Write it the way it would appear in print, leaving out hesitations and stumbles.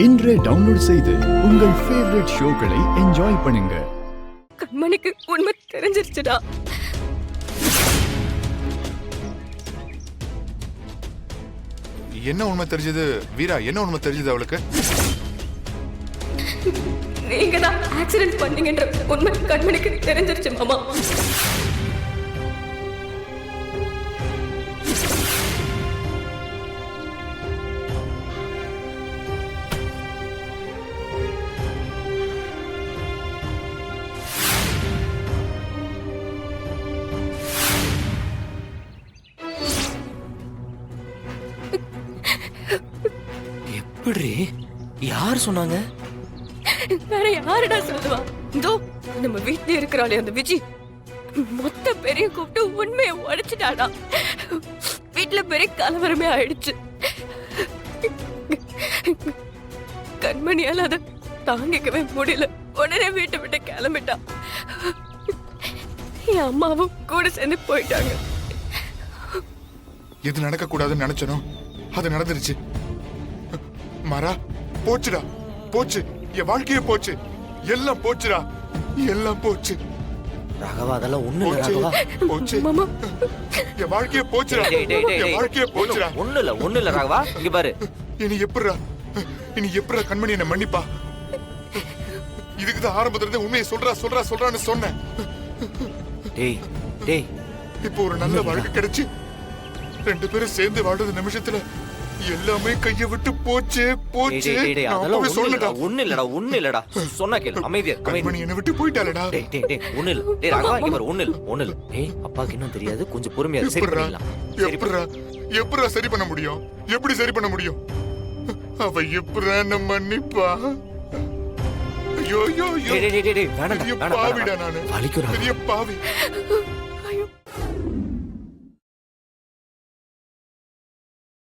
இன்றே டவுன்லோட் செய்து உங்கள் ஃபேவரட் ஷோக்களை என்ஜாய் பண்ணுங்க. கண்மணிக்கு உண்மை தெரிஞ்சிருச்சுடா. என்ன உண்மை தெரிஞ்சது வீரா? என்ன உண்மை தெரிஞ்சது அவளுக்கு? நீங்க தான் ஆக்சிடென்ட் பண்ணீங்கன்ற உண்மை கண்மணிக்கு தெரிஞ்சிருச்சு மாமா. எப்படி? யார் சொன்னாங்க? வேற யாருடா சொல்லுவா? இதோ நம்ம வீட்டுல இருக்கிறாளே அந்த விஜி மொத்த பெரிய கூப்பிட்டு உண்மையை உடைச்சிட்டாடா. வீட்டுல பெரிய கலவரமே ஆயிடுச்சு. கண்மணியால அதை தாங்கிக்கவே முடியல. உடனே வீட்டை விட்டு கிளம்பிட்டா. என் அம்மாவும் கூட சேர்ந்து போயிட்டாங்க. எது நடக்க கூடாதுன்னு நினைச்சனோ அது நடந்துருச்சு. மாறா, போச்சுடா, போச்சு. என் வாழ்க்கையே போச்சு. எல்லாம் போச்சுடா, எல்லாம் போச்சு. ராகவா, அதெல்லாம் ஒண்ணு இல்ல ராகவா. போச்சு மாமா, என் வாழ்க்கையே போச்சுடா. என் வாழ்க்கையே போச்சுடா. ஒண்ணு இல்ல ராகவா. இங்க பாரு. இனி எப்படிடா கண்மணி என்ன மன்னிப்பா? இதுக்குதான் ஆரம்பத்துல இருந்து உண்மையை சொல்றான்னு சொன்னேன். டேய் டேய், இப்போ ஒரு நல்ல வாழ்க்கை கிடைச்சு 2 பேரும் சேர்ந்து வாழ்றது நிமிஷத்துல எல்லாமே கைய விட்டு போச்சு. ஒண்ணு இல்லடா. சொன்னா கேளு. அமைதியா கண்மணி என்ன விட்டு போயிட்டாளடா. டேய் ஒண்ணு இல்ல. டேய் ராகவா, இங்க பாரு. ஒண்ணு இல்ல. டேய், அப்பாக்கு இன்னும் தெரியாது. கொஞ்சம் பொறுமையா இரு. சரி பண்ணிடலாம். எப்படிடா சரி பண்ண முடியும்? எப்படி சரி பண்ண முடியும்? அவ எப்படிடா என்ன மன்னிப்பா? ஐயோ டேய் வேணாம்டா. பாவிடா நானு. வலிக்குறா. பெரிய பாவி.